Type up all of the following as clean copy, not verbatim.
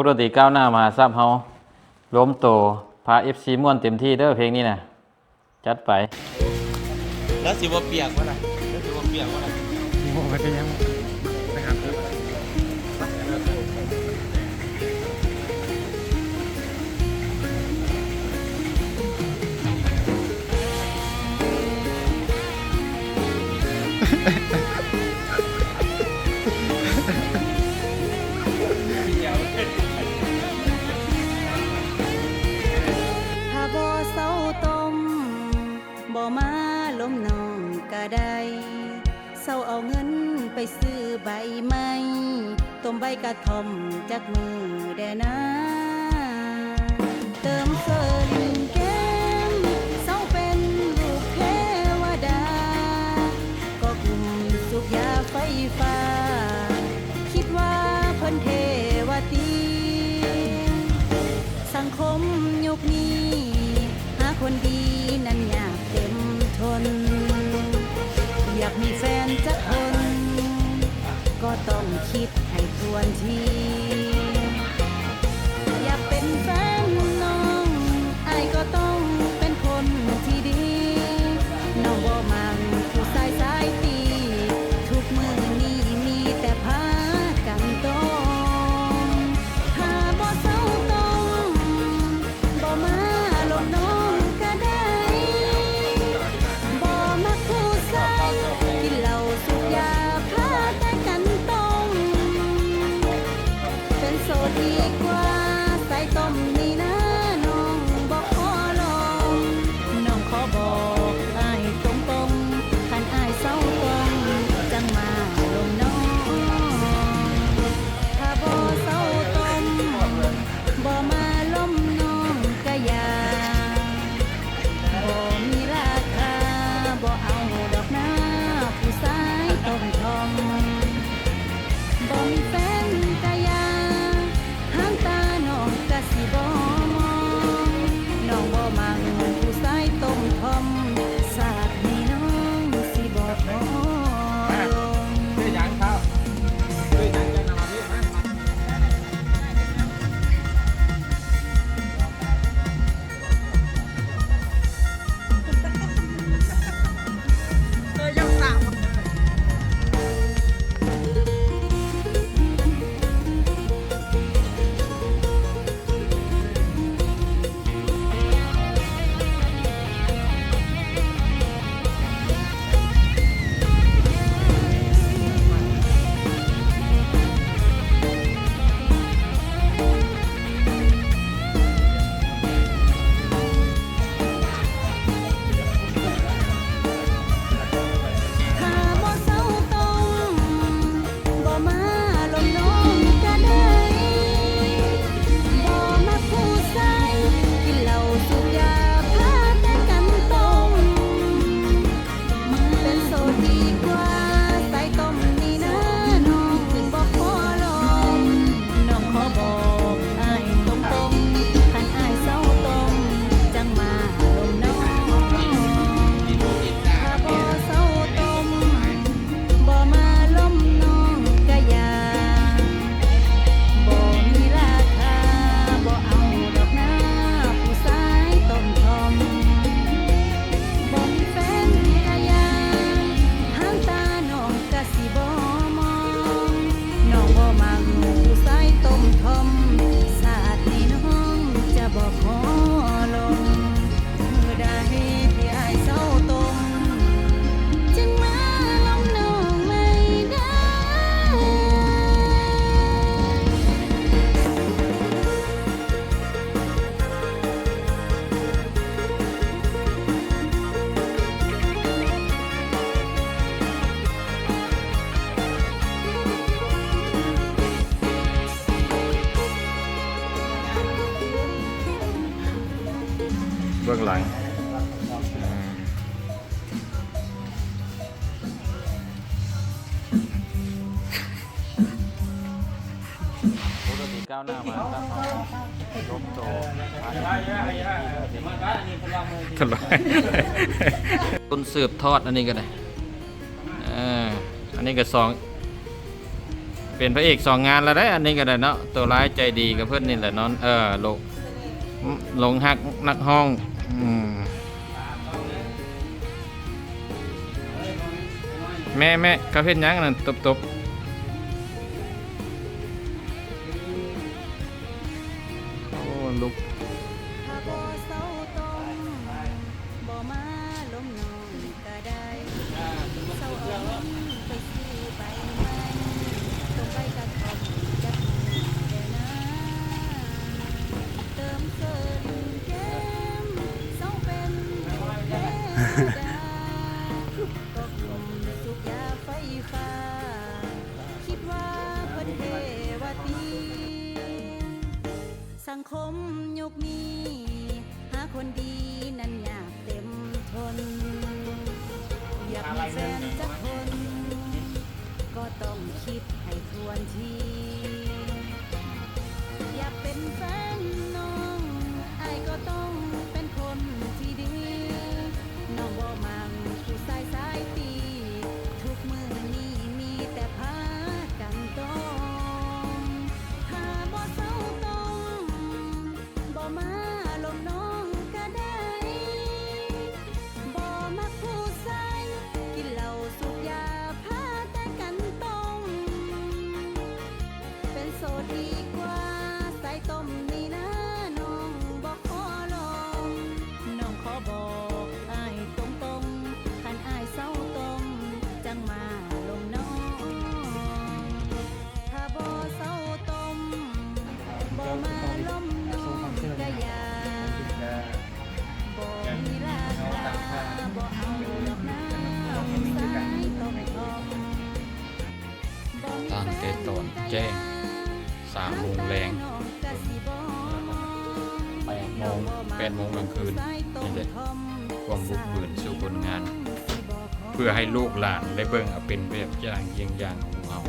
ดนตรีก้าวหน้ามาซับเฮาล้มโตพา FC ม่วนเต็มที่เด้อเพลงนี้นะจัดไปแล้วสิบ่เปียกวะล่ะแล้วสิบ่เปียกวะล่ะโอ้ยเป็นยังไปหาเพื่อนถ้าบ่เศร้าต้มบ่มาล้มน้องก็ได้เศร้าเอาเงินไปซื้อใบไม้ต้มใบกระท่อมจักมือแด่นะเติมเสริมแก้มเศร้าเป็นลูกเทวดาก็กลุ่มสุขยาไฟฟ้าคิดว่าเพิ่นเทวตีสังคมยุคนี้หาคนดีนั้นยากเต็มทนอยากมีแฟนจักคนก็ต้องคิดให้ทวนทีอยากเป็นแฟนน้องอายก็ต้องเป็นคนที่ดีน้องบ่มังผู้สายสายตีทุกมื้อนี้มีแต่พากันต้องถ้าบ่เศร้าต้องบ่มาลบน้องก็ได้บ่มักผู้ชายกินเหล้าสูบยาพาแต่กันต้องเป็นโสดดีกว่าใส่ต้มนี่นะน้องบ่ขอลองน้องขอบอกอ้ายตรงๆคันอ้ายเศร้าต้องจังมาลงน้องถ้าบ่เศร้าต้องบ่มาล้มน้องก็อย่าบ่มีราคาบ่เอาดอกนะผู้ชายต้มทอมบ่มีแฟนก็อย่าหางตาน้องก็สิบ่มองน้องบ่มักผู้ชายต้มทอมสาดให้น้องสิบ่พอลง ด้วยหยังครับด้วยหยังจะนำมาพี่มา ถ้าบ่เศร้าต้องบ่มาลงน้องก็ได้บ่มักผู้ชายกินเหล้าสูบยาพาแต่กันต้องเป็นโสดดีกว่าใส่ต้มนี่นะน้องบ่ขอลองน้องขอบอกอ้ายตรงๆคันอ้ายเศร้าต้องจังมาลงน้องถ้าบ่เศร้าต้มบ่มาล้มน้องก็อย่าบ่มีราคาบ่เอาดอกนะผู้ชายต้มทอมบ่มีแฟนก็อย่าหางตาน้องก็สิบ่มองน้องบ่มักผู้ชายต้มทอมสาดให้น้องจะบ่ขอลงมื้อใดที่อ้ายเศร้าต้ม จึงมาลงน้องไม่ได้ เบื้องหลังโปรดติดก้าวหน้ามาครับล้มโตพา ทลายต้นสืบทอดอันนี้ก็ได้อันนี้ก็สอง เป็นพระเอก2 งานแล้วได้อันนี้ก็ได้เนาะตัวร้ายใจดีกับเพื่อนนี่แหละนอนหลงหักนักห้องแม่กาเพ็นยังนั่นตบโอ้ลุก ถ้าบ่เศร้าต้องบ่มาล้มนอนก็ได้เศร้าเอาเงินไปซื้อใบไม้ตรงใบกระท่อมจักเด้อนะเติมเกินแก้มเศร้าเป็นเทวดาก็กลุ่มสุขยาไฟฟ้าคิดว่าเพิ่นเทวตี สังคมยุคนี้หาคนดีนั้นยากเต็มทน อยากมีแฟนสักคน ก็ต้องคิดให้ทวนที อยากเป็นแฟนน้องอายก็ต้องเป็นคนที่ดี น้องบ่มังผู้สายตี ทุกมือนี้มีแต่พากันต้องถ้าบ่เศร้าต้องบ่มาลมน้องก็ได้บ่มักผู้ชายกินเหล้าสูบยาพาแต่กันต้องเป็นโสดดีกว่าใส่ต้มนี่นะน้องบ่ขอลองน้องขอบอกอ้ายตรงๆคันอ้ายเศร้าต้มจังมาลมน้องถ้าบ่เศร้าต้มบ่มาลมน้องก็อย่าบ่มีราคาบ่เอาดอกนะสายต้มทองบ่มี ตั้งแต่ตอนแจ้ง3 โมงแรง8 โมงกลางคืนนี่แหละความบุกเบิกสู่ผลงาน เพื่อให้ลูกหลานได้เบิ่งเอาเป็นแบบอย่างเยี่ยงอย่างของเรา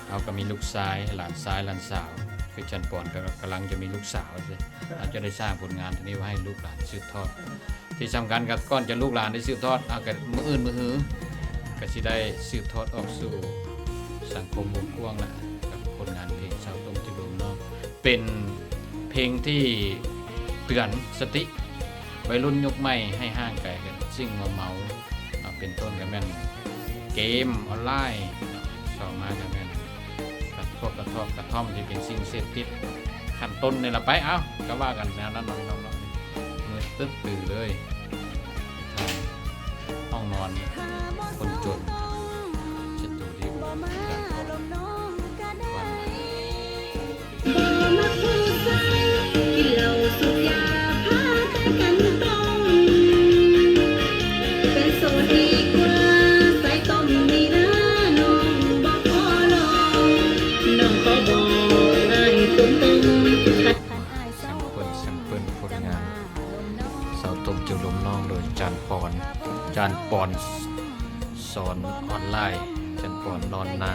เอาก็มีลูกชายหลานชายหลานสาวคือจันปอนก็กำลังจะมีลูกสาวสิอาจจะได้สร้างผลงานที่นี้ไว้ให้ลูกหลานสืบทอด ที่สำคัญกับก่อนจะลูกหลานได้สืบทอดเอากันมืออื่นมือหือก็สิได้สืบทอดออกสู่สังคมวงกว้างละกับผลงานเพลงสาวต้มจุดมเนาะเป็นเพลงที่เตือนสติวัยรุ่นยุคใหม่ให้ห่างไกลกันสิ่งเมาเป็นต้นกันแม่นเกมออนไลน์ต่อมากันแม่นพวกกระท่อมที่เป็นสิ่งเสพติดขั้นต้นนี่ละไปเอ้าก็ว่ากันแนวนั้นน้องมือตึ๊บตื่นเลยห้องนอนคนจนเช็ดตัวที่การก่อนวัน กินเหล้าสูบยาพาแต่กันต้องเป็นโสดดีกว่าใส่ต้มนี่นะน้องบ่ขอลองน้องขอบอกอ้ายตรงๆคันอ้ายเศร้า แซมเปิลผลงานสาวต้มจุลมน้องโดยจานปอนสอนออนไลน์จานปอนนอนนา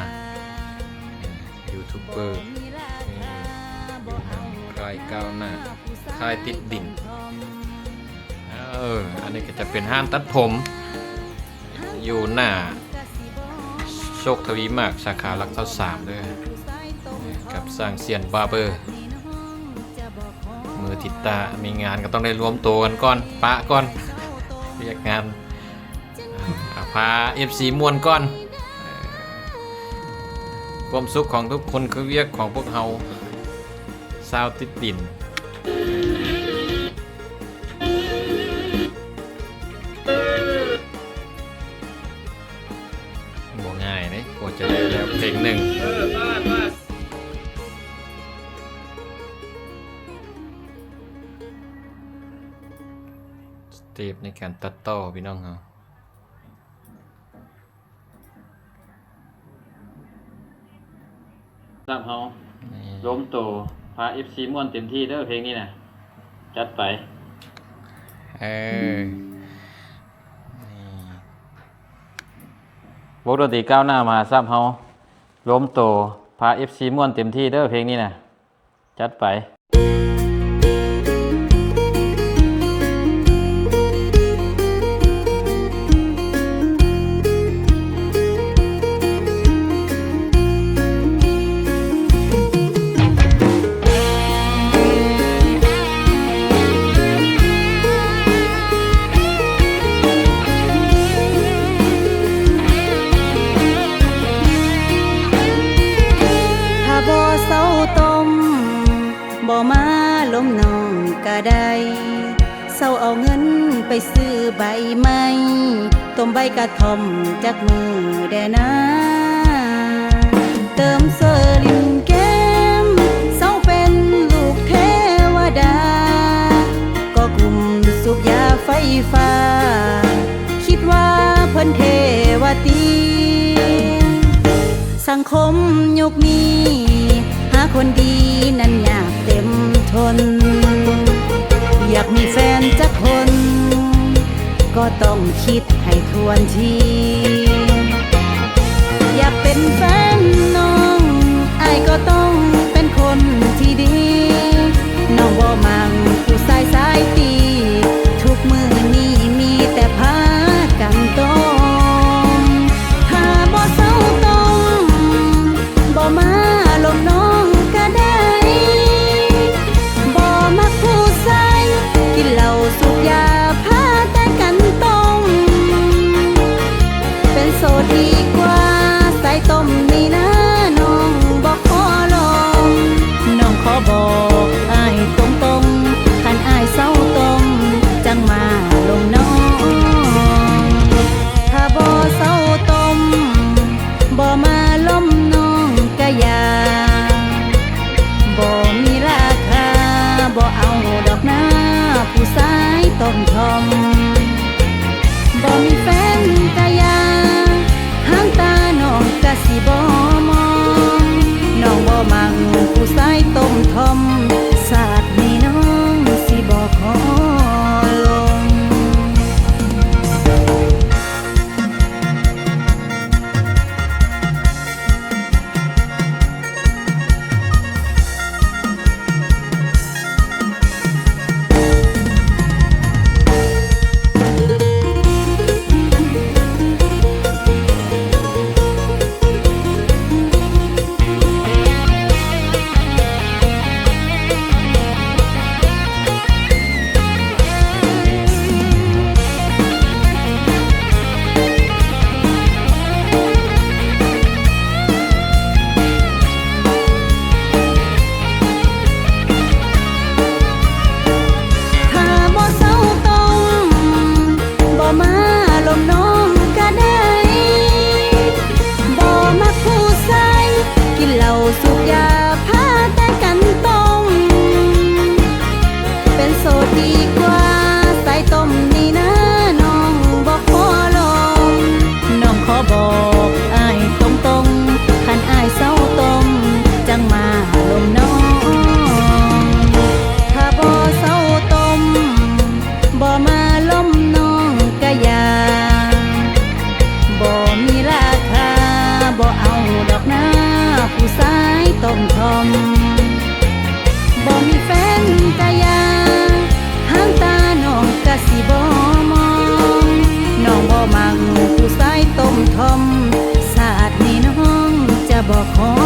ยูทูบเบอร์คลายก้าวหน้าคลายติดดินอันนี้ก็จะเป็นห้างตัดผมอยู่หน้าโชคทวีมากสาขาหลักเท่า3ด้วยกับสร้างเซียนบาร์เบอร์มือติดตามีงานก็ต้องได้รวมตัวกันก่อนปะก่อนเรียกงานพา FC มวนก่อนความสุขของทุกคนคือเรียกของพวกเฮาซาวติดดินบ่ง่ายเลยกว่าจะได้แล้วเพลงหนึ่งสเต็ปในการตัดต่อพี่น้องเฮาครับเฮาล้มโตพา FC ม่วนเต็มที่เด้อเพลงนี้นะจัดไปวงดนตรีก้าวหน้ามาซ้ำเฮาล้มโตพา FC ม่วนเต็มที่เด้อเพลงนี้นะจัดไป ซื้อใบไม้ต้มใบกระท่อมจากมือแดนะเติมเสลิมแก้มเศร้าเป็นลูกเทวดาก็กลุ่มสูบยาไฟฟ้าคิดว่าเพิ่นเทวตีสังคมยุคนี้หาคนดีนั้นยากเต็มทนอยากมีแฟนจักคนก็ต้องคิดให้ทวนทีอยากเป็นแฟนน้องอ้ายก็ต้องเป็นคนที่ดีน้องบ่มังผู้สายตีทุกมือนี้มีแต่พากันต้มถ้าบ่เศร้าต้องบ่มาลมน้องก็ได้บ่มักผู้ชายกินเหล้าสูบยาพาแต่กันต้มเป็นโสดดีกว่าใส่ต้มนี่นะน้องบ่ขอลองน้องขอบอกอ้ายตรงๆคันอ้ายเศร้าต้มจังมาลงน้องถ้าบ่เศร้าต้มบ่มาล้มน้องก็อย่าบ่มีราคาบ่เอาดอกนะผู้ชายต้มทอมบ่มีแฟนก็อย่าหางตาน้องก็สิบ่มองน้องบ่มังผู้ชายต้มทอมศาสตร์นี้น้องสิบ่ขอลง ต้มทอมบ่มีแฟนกะยาหางตาน้องกะสิบ่มองน้องบ่มักผู้ชายต้มทอมศาสตร์นี้น้องจะบ่ขอ